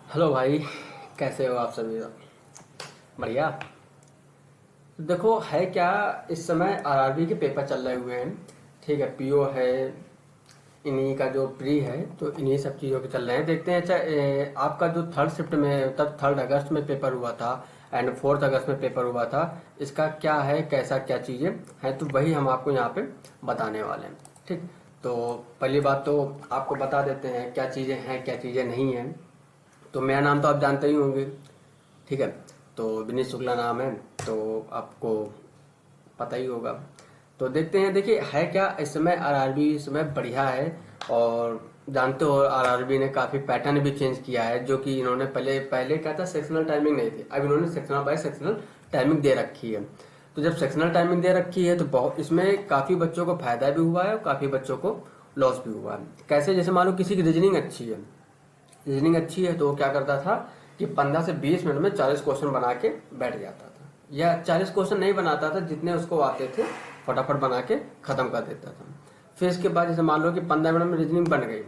Hello भाई, कैसे हो आप सभी? बढ़िया। देखो है क्या, इस समय आरआरबी के पेपर चल रहे हुए हैं। ठीक है, पीओ है, इन्हीं का जो प्री है, तो इन्हीं सब चीज़ों के चल रहे हैं। देखते हैं। अच्छा, आपका जो थर्ड शिफ्ट में तब 3 अगस्त में पेपर हुआ था एंड 4 अगस्त में पेपर हुआ था, इसका क्या है, कैसा क्या चीज़ें हैं, तो वही हम आपको यहाँ पे बताने वाले हैं। ठीक। तो पहली बात तो आपको बता देते हैं क्या चीज़ें हैं क्या चीज़ें नहीं हैं। तो मेरा नाम तो आप जानते ही होंगे। ठीक है। तो विनीत शुक्ला नाम है, तो आपको पता ही होगा। तो देखते हैं। देखिए है क्या, इस समय आरआरबी इस समय बढ़िया है। और जानते हो आरआरबी ने काफ़ी पैटर्न भी चेंज किया है, जो कि इन्होंने पहले पहले क्या था, सेक्शनल टाइमिंग नहीं थी। अब इन्होंने सेक्शनल बाय सेक्शनल टाइमिंग दे रखी है। तो जब सेक्शनल टाइमिंग दे रखी है तो बहुत इसमें काफ़ी बच्चों को फायदा भी हुआ है और काफ़ी बच्चों को लॉस भी हुआ है। कैसे, जैसे मान लो किसी की रीजनिंग अच्छी है तो वो क्या करता था कि 15 से 20 मिनट में 40 क्वेश्चन बना के बैठ जाता था, या 40 क्वेश्चन नहीं बनाता था, जितने उसको आते थे फटाफट बना के खत्म कर देता था। फिर इसके बाद जैसे मान लो कि 15 मिनट में रीजनिंग बन गई,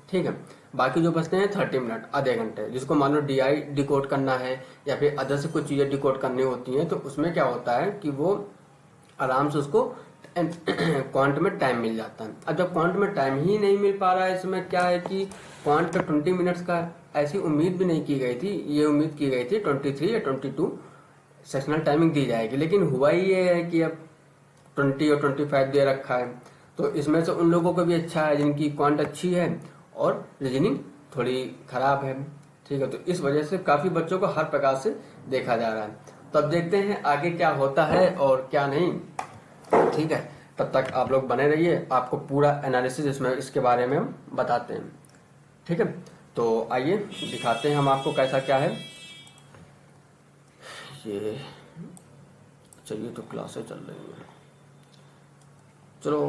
ठीक है, बाकी जो बचते हैं 30 मिनट, आधे घंटे, जिसको मान लो डीआई डिकोड करना है या फिर अदर से कुछ चीज़ें डिकोड करनी होती हैं, तो उसमें क्या होता है कि वो आराम से उसको क्वांट में टाइम मिल जाता है। अब जब क्वांट में टाइम ही नहीं मिल पा रहा है, इसमें क्या है कि क्वांट 20 मिनट्स का ऐसी उम्मीद भी नहीं की गई थी। ये उम्मीद की गई थी 23 या 22 सेशनल टाइमिंग दी जाएगी, लेकिन हुआ ही ये है कि अब 20 और 25 दे रखा है। तो इसमें से उन लोगों को भी अच्छा है जिनकी क्वांट अच्छी है और रीजनिंग थोड़ी खराब है। ठीक है, तो इस वजह से काफ़ी बच्चों को हर प्रकार से देखा जा रहा है। तो अब देखते हैं आगे क्या होता है और क्या नहीं। ठीक है, तब तक आप लोग बने रहिए, आपको पूरा एनालिसिस इसमें इसके बारे में हम बताते हैं। ठीक है, तो आइए दिखाते हैं हम आपको कैसा क्या है ये। चलिए, तो क्लासें चल रही हैं, चलो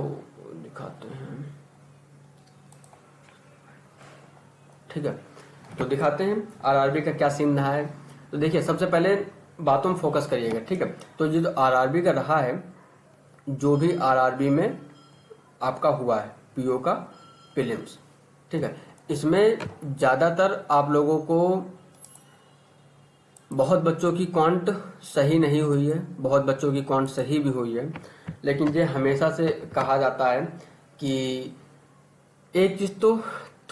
दिखाते हैं। ठीक है, तो दिखाते हैं आरआरबी का क्या सीन रहा है। तो देखिए, सबसे पहले बातों में फोकस करिएगा। ठीक है, तो ये जो आरआरबी का रहा है, जो भी आरआरबी में आपका हुआ है पीओ का प्रीलिम्स, ठीक है, इसमें ज़्यादातर आप लोगों को बहुत बच्चों की क्वांट सही नहीं हुई है, बहुत बच्चों की क्वांट सही भी हुई है। लेकिन ये हमेशा से कहा जाता है कि एक चीज़ तो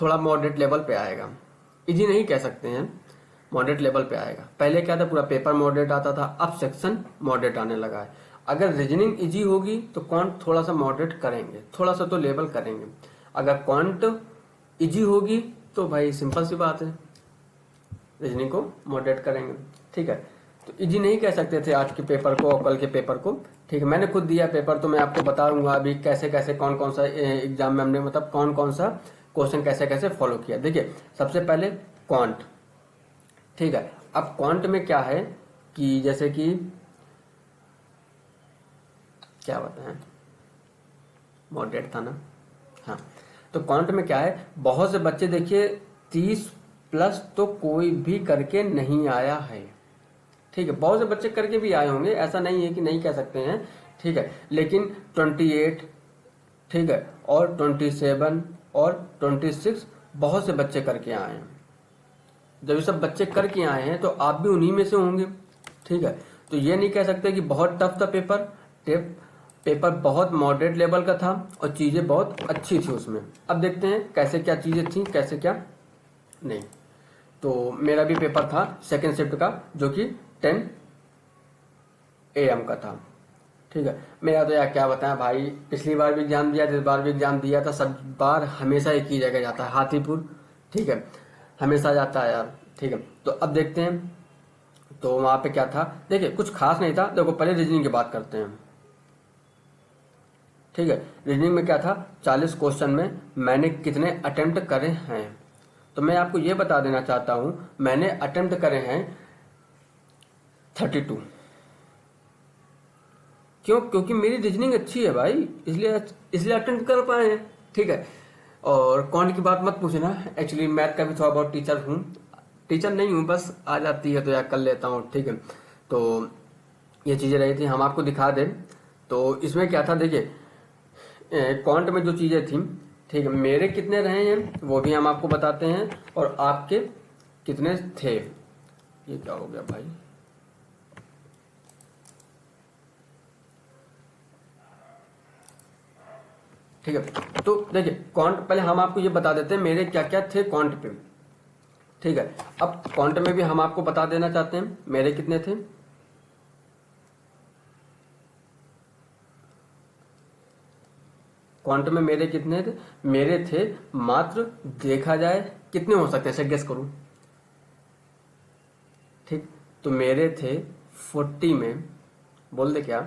थोड़ा मॉडरेट लेवल पे आएगा, इजी नहीं कह सकते हैं, मॉडरेट लेवल पे आएगा। पहले क्या था, पूरा पेपर मॉडरेट आता था, अब सेक्शन मॉडरेट आने लगा है। अगर रीजनिंग इजी होगी तो क्वांट थोड़ा सा मॉडरेट करेंगे, थोड़ा सा तो लेवल करेंगे। अगर क्वांट इजी होगी तो भाई सिंपल सी बात है, रीजनिंग को मॉडरेट करेंगे। ठीक है, तो इजी नहीं कह सकते थे आज के पेपर को और कल के पेपर को। ठीक है, मैंने खुद दिया पेपर, तो मैं आपको बताऊंगा अभी कैसे कैसे कौन कौन सा एग्जाम में हमने मतलब कौन कौन सा क्वेश्चन कैसे कैसे फॉलो किया। देखिए, सबसे पहले क्वांट। ठीक है, अब क्वांट में क्या है कि जैसे कि क्या बताएं, मॉडरेट था ना। हाँ, तो क्वांट में क्या है, बहुत से बच्चे देखिए 30+ तो कोई भी करके नहीं आया है। ठीक है, बहुत से बच्चे करके भी आए होंगे, ऐसा नहीं है कि नहीं कह सकते हैं। ठीक है, लेकिन 28, ठीक है, और 27 और 26 बहुत से बच्चे करके आए हैं। जब ये सब बच्चे करके आए हैं तो आप भी उन्हीं में से होंगे। ठीक है, तो ये नहीं कह सकते कि बहुत टफ था पेपर। पेपर बहुत मॉडरेट लेवल का था और चीज़ें बहुत अच्छी थी उसमें। अब देखते हैं कैसे क्या चीज़ें थी, कैसे क्या नहीं। तो मेरा भी पेपर था सेकेंड शिफ्ट का, जो कि 10 AM का था। ठीक है, मेरा तो यार क्या बताएं भाई, पिछली बार भी एग्जाम दिया था, इस बार भी एग्जाम दिया था, सब बार हमेशा एक ही जगह जाता है, हाथीपुर। ठीक है, हमेशा जाता है यार। ठीक है, तो अब देखते हैं। तो वहां पे क्या था, देखिए कुछ खास नहीं था। देखो, पहले रीजनिंग की बात करते हैं। ठीक है, रीजनिंग में क्या था, 40 क्वेश्चन में मैंने कितने अटेम्प्ट करे हैं, तो मैं आपको ये बता देना चाहता हूं, मैंने अटेम्प्ट करे हैं 32। क्यों? क्योंकि मेरी रीजनिंग अच्छी है भाई, इसलिए इसलिए अटेम्प्ट कर पाए हैं। ठीक है, और कौन की बात मत पूछना, एक्चुअली मैथ का भी थोड़ा बहुत टीचर हूँ, टीचर नहीं हूँ, बस आ जाती है तो यार कर लेता हूँ। ठीक है, तो ये चीज़ें रही थी, हम आपको दिखा दें। तो इसमें क्या था, देखिए क्वांट में जो चीज़ें थी, ठीक है, मेरे कितने रहे हैं वो भी हम आपको बताते हैं और आपके कितने थे, ये क्या हो गया भाई, ठीक है। तो देखिए क्वांट, पहले हम आपको ये बता देते हैं मेरे क्या क्या थे क्वांट पे, ठीक है। अब क्वांट में भी हम आपको बता देना चाहते हैं मेरे कितने थे। क्वांट में मेरे कितने थे, मेरे थे मात्र, देखा जाए कितने हो सकते हैं, ऐसे गेस करूं, ठीक। तो मेरे थे 40 में, बोल दे क्या,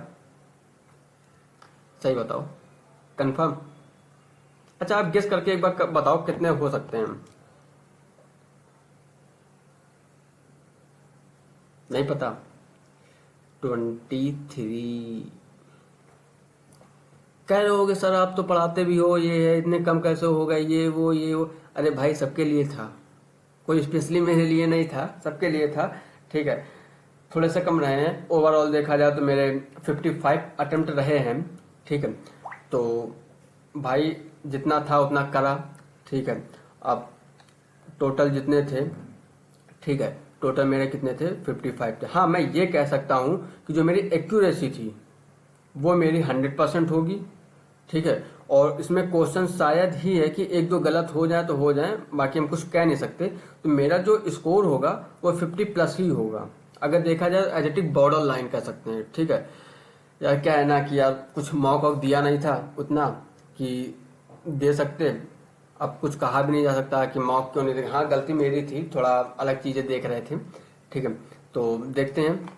सही बताओ, कंफर्म। अच्छा आप गेस करके एक बार बताओ कितने हो सकते हैं, नहीं पता, 23। कह रहे होगे सर आप तो पढ़ाते भी हो, ये है इतने कम कैसे हो गए, ये वो। अरे भाई सबके लिए था, कोई स्पेशली मेरे लिए नहीं था, सबके लिए था, ठीक है। थोड़े से कम रहे हैं, ओवरऑल देखा जाए तो मेरे 55 अटेम्प्ट रहे हैं, ठीक है। तो भाई जितना था उतना करा, ठीक है। अब टोटल जितने थे, ठीक है, टोटल मेरे कितने थे, 55 थे। हाँ मैं ये कह सकता हूँ कि जो मेरी एक्यूरेसी थी वो मेरी 100% होगी, ठीक है। और इसमें क्वेश्चन शायद ही है कि एक दो गलत हो जाए तो हो जाए, बाकी हम कुछ कह नहीं सकते। तो मेरा जो स्कोर होगा वो 50+ ही होगा, अगर देखा जाए एजेटिक बॉर्डर लाइन कह सकते हैं, ठीक है। यार क्या है ना कि यार कुछ मौका दिया नहीं था उतना कि दे सकते, अब कुछ कहा भी नहीं जा सकता कि मौक क्यों नहीं दे। हाँ गलती मेरी थी, थोड़ा अलग चीजें देख रहे थे, ठीक है। तो देखते हैं,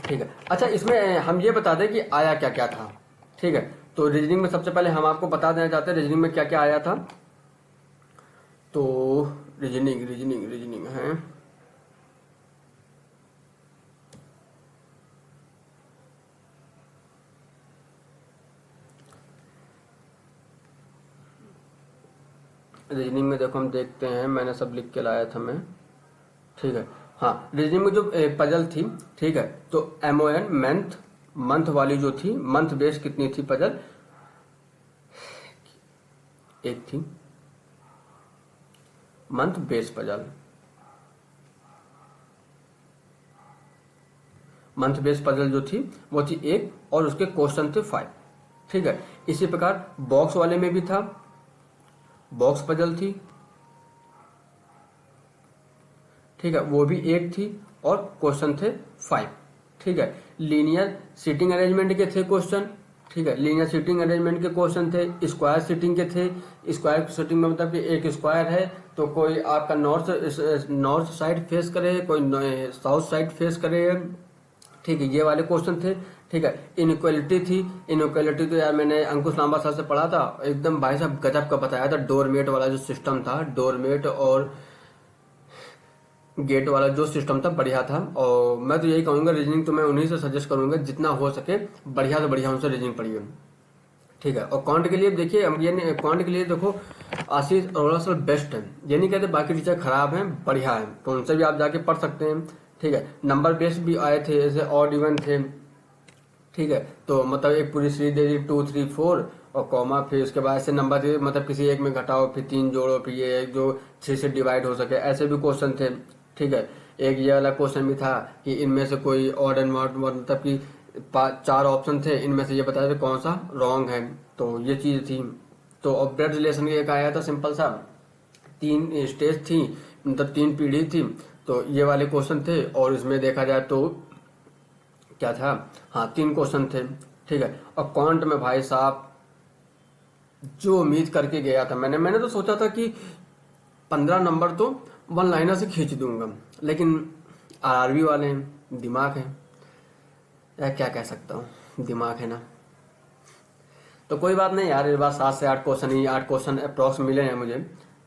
ठीक है। अच्छा इसमें हम ये बता दें कि आया क्या क्या था, ठीक है। तो रीजनिंग में सबसे पहले हम आपको बता देना चाहते हैं रीजनिंग में क्या क्या आया था। तो रीजनिंग रीजनिंग रीजनिंग है, रीजनिंग में देखो हम देखते हैं, मैंने सब लिख के लाया था मैं, ठीक है। हाँ रीजनिंग में जो पजल थी, ठीक है। तो MON मंथ, मंथ वाली जो थी, मंथ बेस कितनी थी पजल, एक थी month base puzzle, month base puzzle जो थी वो थी एक, और उसके क्वेश्चन थे 5, ठीक है। इसी प्रकार बॉक्स वाले में भी था, बॉक्स पजल थी, ठीक है, वो भी एक थी और क्वेश्चन थे 5, ठीक है। लीनियर सीटिंग अरेंजमेंट के थे क्वेश्चन, ठीक है, लीनियर सीटिंग अरेंजमेंट के क्वेश्चन थे, स्क्वायर सीटिंग के थे। स्क्वायर सीटिंग में मतलब कि एक स्क्वायर है तो कोई आपका नॉर्थ साइड फेस करे, कोई साउथ साइड फेस करे, ठीक है, ये वाले क्वेश्चन थे, ठीक है। इनइक्वालिटी थी, इनइक्वालिटी तो यार मैंने अंकुश लांबा सर से पढ़ा था, एकदम भाई साहब गजब का बताया था। डोरमेट वाला जो सिस्टम था, डोरमेट और गेट वाला जो सिस्टम था बढ़िया था। और मैं तो यही कहूंगा रीजनिंग तो मैं उन्हीं से सजेस्ट करूंगा, जितना हो सके बढ़िया से बढ़िया उनसे रीजनिंग पढ़िए, ठीक है। और काउंट के लिए देखिए, हम ये काउंट के लिए देखो आशीष अरोड़ा सर बेस्ट है, ये नहीं कहते बाकी टीचर खराब हैं, बढ़िया है, तो उनसे भी आप जाके पढ़ सकते हैं, ठीक है। नंबर बेस्ड भी आए थे, जैसे ऑड इवन थे, ठीक है। तो मतलब एक पूरी सीरीज दे दी 2 3 4 और कॉमा, फिर उसके बाद ऐसे नंबर दे, मतलब किसी एक में घटाओ, फिर 3 जोड़ो, फिर ये एक जो 6 से डिवाइड हो सके, ऐसे भी क्वेश्चन थे, ठीक है। एक ये वाला क्वेश्चन भी था कि इनमें से कोई ऑड एंड मॉड, मतलब कि 4 ऑप्शन थे, इनमें से ये बताया था कौन सा रॉन्ग है, तो ये चीज थी। तो और ब्लड रिलेशन एक आया था सिंपल सा, 3 स्टेज थी, मतलब 3 पीढ़ी थी, तो ये वाले क्वेश्चन थे। और इसमें देखा जाए तो क्या था, हाँ 3 क्वेश्चन थे, ठीक है। और क्वांट में भाई साहब जो उम्मीद करके गया था मैंने तो सोचा था कि 15 नंबर तो वन लाइनर से खींच दूंगा, लेकिन RRB वाले हैं, दिमाग है यार, क्या कह सकता हूँ, दिमाग है ना। तो कोई बात नहीं यार, इस बार 7 से 8 क्वेश्चन ही, 8 क्वेश्चन अप्रॉक्स मिले हैं मुझे,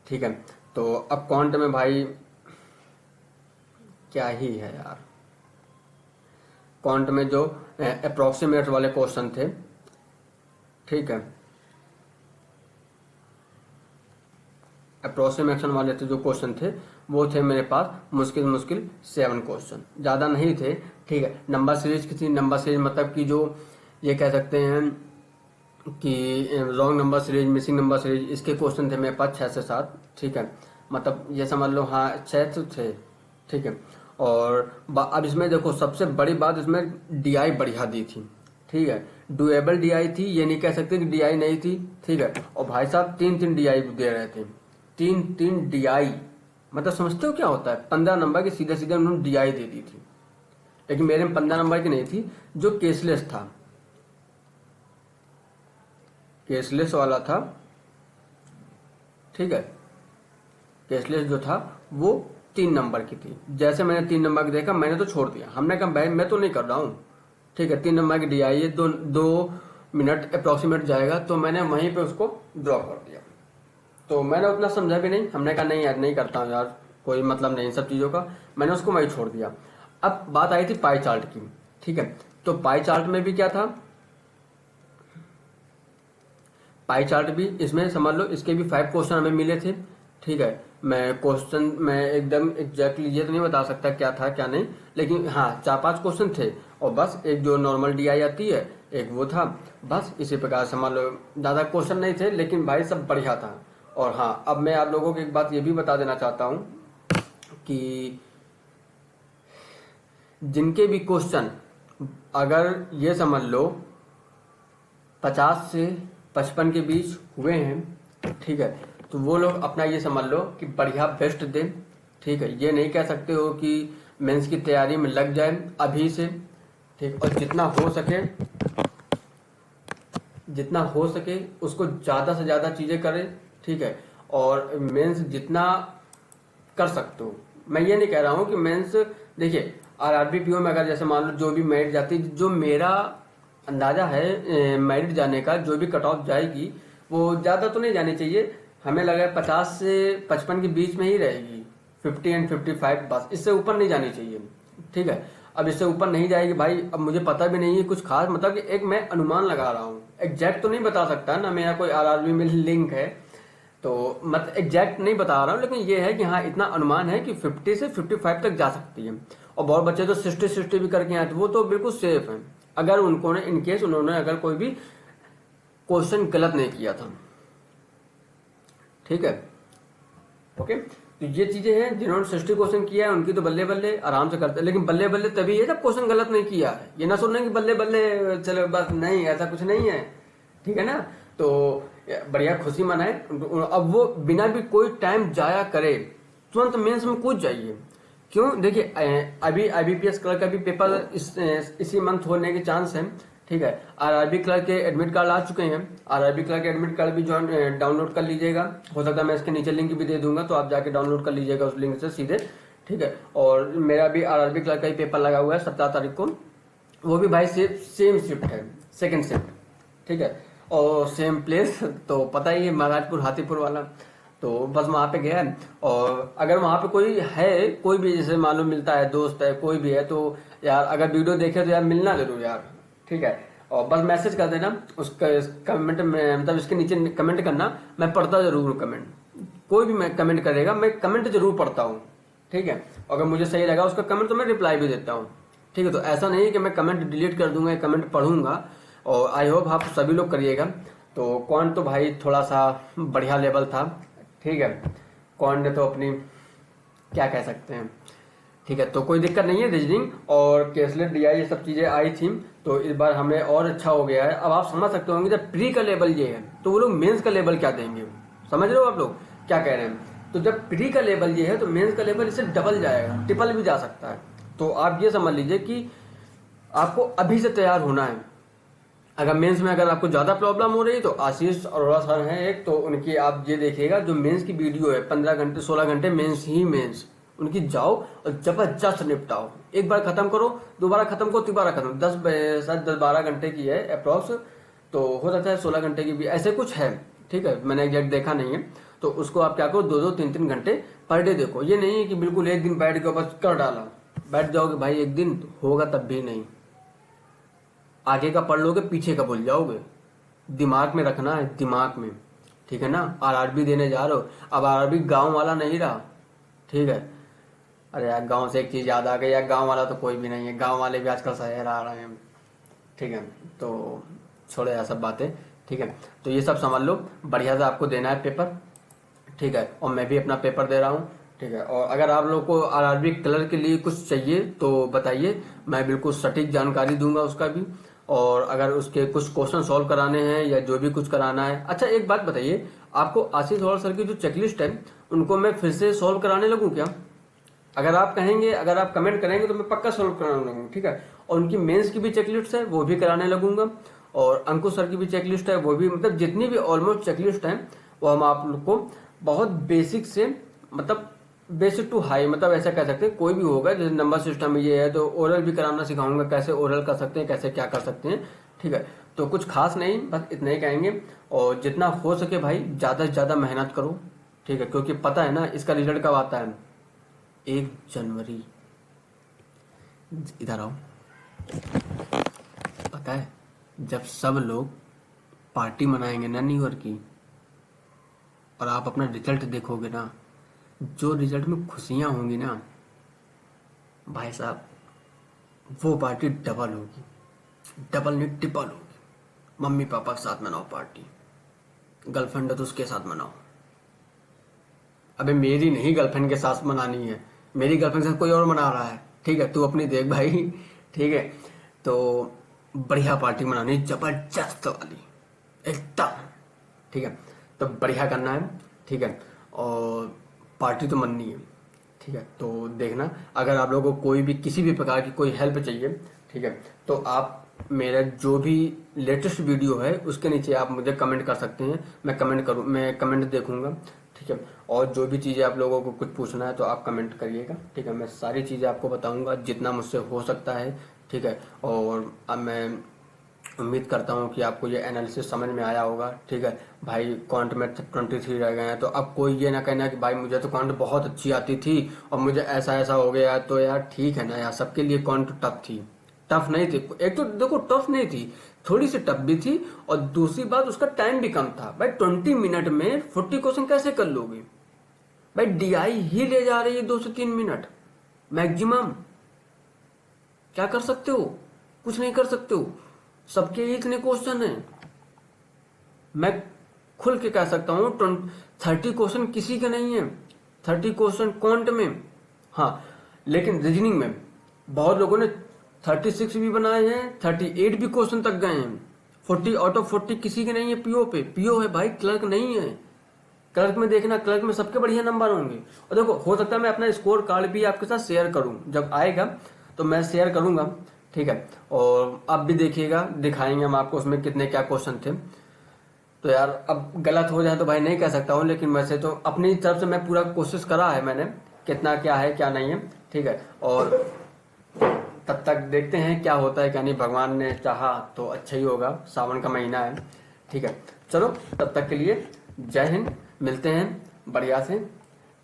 ठीक है। तो अब क्वांट में भाई क्या ही है यार, क्वांट में जो अप्रोक्सीमेट वाले क्वेश्चन थे, ठीक है, अप्रोक्सीमेशन वाले थे जो क्वेश्चन थे, वो थे मेरे पास मुश्किल मुश्किल 7 क्वेश्चन, ज्यादा नहीं थे, ठीक है। नंबर सीरीज की थी, नंबर सीरीज मतलब कि जो ये कह सकते हैं कि wrong number series, missing number series, इसके क्वेश्चन थे मेरे पास 6 से 7, ठीक है। मतलब ये समझ लो, हाँ 6 तो थे, ठीक है। और अब इसमें देखो सबसे बड़ी बात, इसमें डीआई बढ़िया दी थी, ठीक है। डुएबल डीआई थी, ये नहीं कह सकते कि डीआई नहीं थी, ठीक है। और भाई साहब 3-3 डीआई दे रहे थे, 3-3 डीआई, मतलब समझते हो क्या होता है? 15 नंबर की सीधे सीधे उन्होंने डीआई दे दी थी। लेकिन मेरे में 15 नंबर की नहीं थी, जो केसलेस था, केसलेस वाला था, ठीक है। केसलेस जो था वो 3 नंबर की थी। जैसे मैंने 3 नंबर की देखा, मैंने तो छोड़ दिया, हमने कहा भाई मैं तो नहीं कर रहा हूँ, ठीक है। 3 नंबर की डीआई है, 2 मिनट अप्रोक्सीमेट जाएगा, तो मैंने वहीं पे उसको ड्रॉप कर दिया। तो मैंने उतना समझा भी नहीं, हमने कहा नहीं यार नहीं करता हूँ यार, कोई मतलब नहीं सब चीज़ों का, मैंने उसको वहीं छोड़ दिया। अब बात आई थी पाई चार्ट की, ठीक है। तो पाई चार्ट में भी क्या था, पाई चार्ट भी इसमें समझ लो, इसके भी 5 क्वेश्चन हमें मिले थे, ठीक है। मैं क्वेश्चन मैं एकदम एग्जैक्टली ये तो नहीं बता सकता क्या था क्या नहीं, लेकिन हाँ 4-5 क्वेश्चन थे, और बस एक जो नॉर्मल डीआई आती है एक वो था, बस इसी प्रकार समझ लो। ज़्यादा क्वेश्चन नहीं थे, लेकिन भाई सब बढ़िया था। और हाँ, अब मैं आप लोगों को एक बात ये भी बता देना चाहता हूँ कि जिनके भी क्वेश्चन अगर ये समझ लो 50 से 55 के बीच हुए हैं, ठीक है, तो वो लोग अपना ये समझ लो कि बढ़िया बेस्ट दें, ठीक है। ये नहीं कह सकते हो कि मेंस की तैयारी में लग जाए अभी से, ठीक। और जितना हो सके उसको ज़्यादा से ज़्यादा चीज़ें करें, ठीक है। और मेंस जितना कर सकते हो, मैं ये नहीं कह रहा हूँ कि मेंस, देखिए आरआरबी पीओ में अगर जैसे मान लो जो भी मेरिट जाती, जो मेरा अंदाजा है मेरिट जाने का, जो भी कट ऑफ जाएगी वो ज़्यादा तो नहीं जानी चाहिए, हमें लगा है 50 से 55 के बीच में ही रहेगी, 50 एंड 55, बस इससे ऊपर नहीं जानी चाहिए, ठीक है। अब इससे ऊपर नहीं जाएगी भाई, अब मुझे पता भी नहीं है कुछ खास, मतलब कि एक मैं अनुमान लगा रहा हूँ, एग्जैक्ट तो नहीं बता सकता ना, मेरा कोई आरआरबी में लिंक है तो मत एग्जैक्ट नहीं बता रहा हूँ, लेकिन ये है कि हाँ इतना अनुमान है कि 50 से 55 तक जा सकती है। और बहुत बच्चे तो 60 भी करके आए, तो वो तो बिल्कुल सेफ है, अगर उन्होंने इनकेस उन्होंने अगर कोई भी क्वेश्चन गलत नहीं किया था, ठीक है। ओके, तो ये चीजें हैं, जिन्होंने 60 क्वेश्चन किया है उनकी तो बल्ले बल्ले आराम से करते हैं, लेकिन बल्ले बल्ले तभी है जब क्वेश्चन गलत नहीं किया है। ये ना सुनने कि बल्ले बल्ले चलो बस, नहीं ऐसा कुछ नहीं है, ठीक है ना। तो बढ़िया खुशी मनाए। अब वो बिना भी कोई टाइम जाया करे तुरंत मेंस में कूद जाइए। क्यों, देखिए अभी आईबीपीएस क्लर्क का भी पेपर इसी मंथ होने के चांस है, ठीक है। आरआरबी क्लर्क के एडमिट कार्ड आ चुके हैं, आरआरबी क्लर्क के एडमिट कार्ड भी डाउनलोड कर लीजिएगा, हो सकता है मैं इसके नीचे लिंक भी दे दूंगा, तो आप जाके डाउनलोड कर लीजिएगा उस लिंक से सीधे, ठीक है। और मेरा भी आरआरबी क्लर्क का ही पेपर लगा हुआ है 17 तारीख को, वो भी भाई सेम शिफ्ट है, सेकेंड शिफ्ट, ठीक है। और सेम प्लेस, तो पता ही है महाराजपुर हाथीपुर वाला, तो बस वहां पे गया है। और अगर वहां पे कोई है, कोई भी जैसे मालूम मिलता है, दोस्त है कोई भी है, तो यार अगर वीडियो देखे तो यार मिलना जरूर यार, ठीक है। और बस मैसेज कर देना, उसका कमेंट में मतलब इसके नीचे कमेंट करना, मैं पढ़ता जरूर हूँ कमेंट, कोई भी मैं कमेंट करेगा मैं कमेंट जरूर पढ़ता हूँ, ठीक है। अगर मुझे सही लगा उसका कमेंट तो मैं रिप्लाई भी देता हूँ, ठीक है। तो ऐसा नहीं है कि मैं कमेंट डिलीट कर दूंगा, कमेंट पढ़ूंगा, और आई होप आप सभी लोग करिएगा। तो कौन तो भाई थोड़ा सा बढ़िया लेवल था, ठीक है। कौन ने तो अपनी क्या कह सकते हैं, ठीक है। तो कोई दिक्कत नहीं है, रीजनिंग और केसलेट डीआई ये सब चीजें आई थी, तो इस बार हमें और अच्छा हो गया है। अब आप समझ सकते होंगे जब प्री का लेवल ये है तो वो लोग मेंस का लेवल क्या देंगे, समझ रहे हो आप लोग क्या कह रहे हैं। तो जब प्री का लेवल ये है तो मेंस का लेवल इससे डबल जाएगा, ट्रिपल भी जा सकता है। तो आप ये समझ लीजिए कि आपको अभी से तैयार होना है। अगर मेंस में अगर आपको ज्यादा प्रॉब्लम हो रही है तो आशीष अरोड़ा सर हैं एक, तो उनकी आप ये देखिएगा जो मेंस की वीडियो है 15 घंटे 16 घंटे मेंस ही मेंस, उनकी जाओ और जबरदस्त निपटाओ, एक बार खत्म करो, दोबारा खत्म करो, तिबारा खत्म, 10-12 घंटे की है अप्रोक्स, तो हो सकता है 16 घंटे की भी ऐसे कुछ है, ठीक है। मैंने एग्जैक्ट देखा नहीं है, तो उसको आप क्या करो 2-2 3-3 घंटे पर डे देखो। ये नहीं है कि बिल्कुल एक दिन बैठ के बस कर डाला, बैठ जाओगे भाई एक दिन होगा तब भी नहीं, आगे का पढ़ लोगे पीछे का भूल जाओगे, दिमाग में रखना है, दिमाग में, ठीक है ना। आरआरबी देने जा रहे हो, अब आरआरबी गांव वाला नहीं रहा, ठीक है। अरे यार गांव से एक चीज याद आ गई यार, गांव वाला तो कोई भी नहीं है, गांव वाले भी आजकल शहर आ रहे हैं, ठीक है। तो छोड़ो यार सब बातें, ठीक है। तो ये सब समझ लो, बढ़िया से आपको देना है पेपर, ठीक है। और मैं भी अपना पेपर दे रहा हूँ, ठीक है। और अगर आप लोग को आरआरबी कलर के लिए कुछ चाहिए तो बताइए, मैं बिल्कुल सटीक जानकारी दूंगा उसका भी। और अगर उसके कुछ क्वेश्चन सॉल्व कराने हैं या जो भी कुछ कराना है। अच्छा एक बात बताइए, आपको आशीष और सर की जो चेकलिस्ट है उनको मैं फिर से सॉल्व कराने लगूं क्या? अगर आप कहेंगे, अगर आप कमेंट करेंगे तो मैं पक्का सॉल्व कराने लगूंगा, ठीक है। और उनकी मेंस की भी चेकलिस्ट है वो भी कराने लगूंगा, और अंकुश सर की भी चेकलिस्ट है वो भी, मतलब जितनी भी ऑलमोस्ट चेकलिस्ट है वो हम आप लोग को बहुत बेसिक से, मतलब बेसिक टू हाई, मतलब ऐसा कह सकते हैं कोई भी होगा। जैसे नंबर सिस्टम ये है तो ओरल भी कराना सिखाऊंगा, कैसे ओरल कर सकते हैं, कैसे क्या कर सकते हैं, ठीक है। तो कुछ खास नहीं, बस इतना ही कहेंगे। और जितना हो सके भाई ज्यादा से ज्यादा मेहनत करो, ठीक है, क्योंकि पता है ना इसका रिजल्ट कब आता है? 1 जनवरी। इधर आओ। पता है जब सब लोग पार्टी मनाएंगे ना न्यू ईयर की, और आप अपना रिजल्ट देखोगे ना, जो रिजल्ट में खुशियां होंगी ना भाई साहब, वो पार्टी डबल होगी। डबल नहीं ट्रिपल होगी। मम्मी पापा के साथ मनाओ पार्टी, गर्लफ्रेंड है तो उसके साथ मनाओ। अबे मेरी नहीं गर्लफ्रेंड के साथ मनानी है, मेरी गर्लफ्रेंड के साथ कोई और मना रहा है, ठीक है, तू अपनी देख भाई, ठीक है। तो बढ़िया पार्टी मनानी, जबरदस्त वाली एकदम, ठीक है। तो बढ़िया करना है, ठीक है। और पार्टी तो मननी है, ठीक है। तो देखना, अगर आप लोगों को कोई भी किसी भी प्रकार की कोई हेल्प चाहिए, ठीक है, तो आप मेरा जो भी लेटेस्ट वीडियो है उसके नीचे आप मुझे कमेंट कर सकते हैं। मैं कमेंट देखूंगा, ठीक है। और जो भी चीज़ें आप लोगों को कुछ पूछना है तो आप कमेंट करिएगा, ठीक है। मैं सारी चीज़ें आपको बताऊंगा जितना मुझसे हो सकता है, ठीक है। और अब मैं उम्मीद करता हूँ कि आपको ये एनालिसिस समझ में आया होगा, ठीक है। भाई क्वांट में 23 रह गए हैं, तो अब कोई ये ना कहना कि भाई मुझे तो क्वांट बहुत अच्छी आती थी और मुझे ऐसा ऐसा हो गया। तो यार ठीक है ना यार, सबके लिए क्वांट टफ थी, टफ नहीं थी। एक तो देखो टफ नहीं थी, थोड़ी सी टफ भी थी, और दूसरी बात उसका टाइम भी कम था। भाई 20 मिनट में 40 क्वेश्चन कैसे कर लोगे? भाई डीआई ही ले जा रही है 2 से 3 मिनट मैक्सिमम। क्या कर सकते हो? कुछ नहीं कर सकते हो, सबके ही इतने क्वेश्चन हैं। मैं खुल के कह सकता हूँ 30 क्वेश्चन किसी के नहीं है, 30 क्वेश्चन क्वांट में, हाँ। लेकिन रीजनिंग में बहुत लोगों ने 36 भी बनाए हैं, 38 भी क्वेश्चन तक गए हैं। 40 आउट ऑफ 40 किसी के नहीं है पीओ पे। पीओ है भाई, क्लर्क नहीं है। क्लर्क में देखना, क्लर्क में सबके बढ़िया नंबर होंगे। और देखो हो सकता है मैं अपना स्कोर कार्ड भी आपके साथ शेयर करूं, जब आएगा तो मैं शेयर करूंगा, ठीक है। और आप भी देखिएगा, दिखाएंगे हम आपको उसमें कितने क्या क्वेश्चन थे। तो यार अब गलत हो जाए तो भाई नहीं कह सकता हूँ, लेकिन वैसे तो अपनी तरफ से मैं पूरा कोशिश करा है मैंने, कितना क्या है क्या नहीं है, ठीक है। और तब तक देखते हैं क्या होता है क्या नहीं, भगवान ने चाहा तो अच्छा ही होगा। सावन का महीना है, ठीक है। चलो तब तक के लिए जय हिंद, मिलते हैं बढ़िया से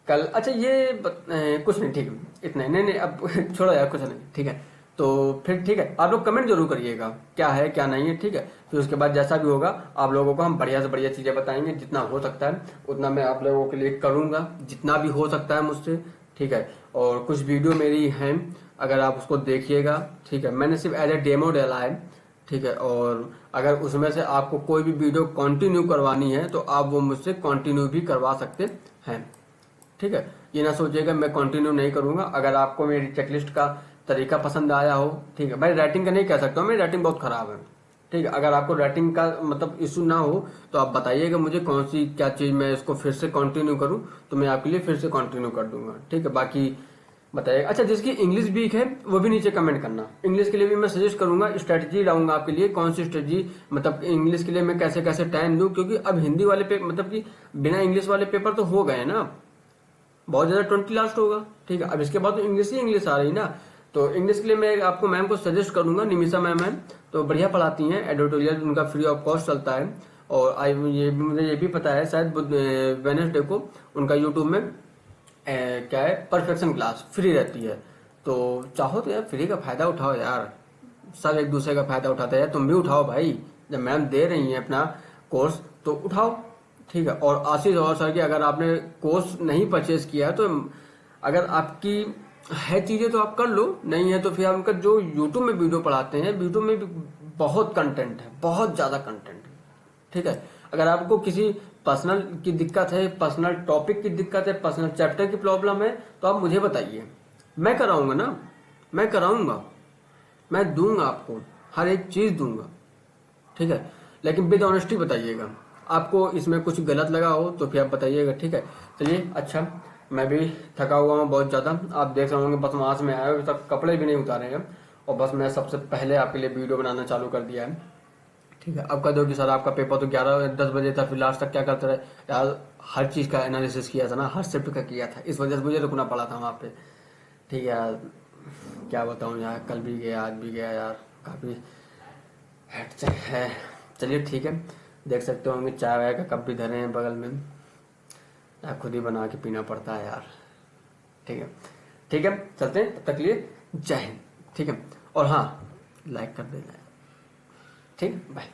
कल। अच्छा ये कुछ नहीं, ठीक है, इतना ही, नहीं नहीं अब छोड़ो यार, कुछ नहीं, ठीक है। तो फिर ठीक है, आप लोग कमेंट जरूर करिएगा क्या है क्या नहीं है, ठीक है। फिर उसके बाद जैसा भी होगा आप लोगों को हम बढ़िया से बढ़िया चीजें बताएंगे, जितना हो सकता है उतना मैं आप लोगों के लिए करूंगा, जितना भी हो सकता है मुझसे, ठीक है। और कुछ वीडियो मेरी हैं, अगर आप उसको देखिएगा, ठीक है। मैंने सिर्फ एज ए डेमो डाला है, ठीक है। और अगर उसमें से आपको कोई भी वीडियो कंटिन्यू करवानी है तो आप वो मुझसे कंटिन्यू भी करवा सकते हैं, ठीक है। ये ना सोचिएगा मैं कंटिन्यू नहीं करूंगा। अगर आपको मेरी चेकलिस्ट का तरीका पसंद आया हो, ठीक है। भाई राइटिंग का नहीं कह सकता हूँ, मेरी राइटिंग बहुत खराब है, ठीक है। अगर आपको राइटिंग का मतलब इशू ना हो तो आप बताइएगा मुझे कौन सी क्या चीज मैं इसको फिर से कंटिन्यू करूं, तो मैं आपके लिए फिर से कंटिन्यू कर दूंगा, ठीक है। बाकी बताइएगा। अच्छा जिसकी इंग्लिश वीक है वो भी नीचे कमेंट करना, इंग्लिश के लिए भी मैं सजेस्ट करूंगा, स्ट्रेटजी लाऊंगा आपके लिए, कौन सी स्ट्रेटजी, मतलब इंग्लिश के लिए मैं कैसे कैसे टाइम दूं, क्योंकि अब हिंदी वाले पे मतलब कि बिना इंग्लिश वाले पेपर तो हो गए ना, बहुत ज्यादा 20 लास्ट होगा, ठीक है। अब इसके बाद तो इंग्लिश ही इंग्लिश आ रही ना, तो इंग्लिश के लिए मैं आपको मैम को सजेस्ट करूंगा, निमिषा मैम है, तो बढ़िया पढ़ाती हैं, एडिटोरियल उनका फ्री ऑफ कॉस्ट चलता है। और मुझे ये भी पता है शायद वेडनेसडे को उनका यूट्यूब में क्या है परफेक्शन क्लास फ्री रहती है। तो चाहो तो यार फ्री का फायदा उठाओ यार, सब एक दूसरे का फायदा उठाते हैं, तुम भी उठाओ भाई, जब मैम दे रही हैं अपना कोर्स तो उठाओ, ठीक है। और आशीष और सर की अगर आपने कोर्स नहीं परचेज किया है तो अगर आपकी है चीजें तो आप कर लो, नहीं है तो फिर आप उनका जो यूट्यूब में वीडियो पढ़ाते हैं, वीडियो में भी बहुत कंटेंट है, बहुत ज्यादा कंटेंट है, ठीक है। अगर आपको किसी पर्सनल की दिक्कत है, पर्सनल टॉपिक की दिक्कत है, पर्सनल चैप्टर की प्रॉब्लम है, तो आप मुझे बताइए, मैं कराऊंगा ना, मैं कराऊंगा, मैं दूंगा आपको, हर एक चीज दूंगा, ठीक है। लेकिन विद ऑनेस्टी बताइएगा, आपको इसमें कुछ गलत लगा हो तो फिर आप बताइएगा, ठीक है। चलिए अच्छा, मैं भी थका हुआ हूँ बहुत ज़्यादा, आप देख रहे होंगे बस वहाँ से मैं आया हूँ, तक कपड़े भी नहीं उतारे हैं और बस मैं सबसे पहले आपके लिए वीडियो बनाना चालू कर दिया है, ठीक है। अब कह दो कि सर आपका पेपर तो 11-10 बजे था, फिर लास्ट तक क्या करते रहे यार, हर चीज़ का एनालिसिस किया था ना, हर शिफ्ट का किया था, इस वजह से मुझे रुकना पड़ा था वहाँ पे, ठीक है यार। क्या बताऊँ यार, कल भी गया आज भी गया यार, काफ़ी हेक्टिक है। चलिए ठीक है, देख सकते होंगे चाय वाय का कप भी धरे हैं बगल में, यार खुद ही बना के पीना पड़ता है यार, ठीक है। ठीक है, चलते हैं, तब तक के लिए जय हिंद, ठीक है। और हाँ, लाइक कर देना, ठीक, बाय।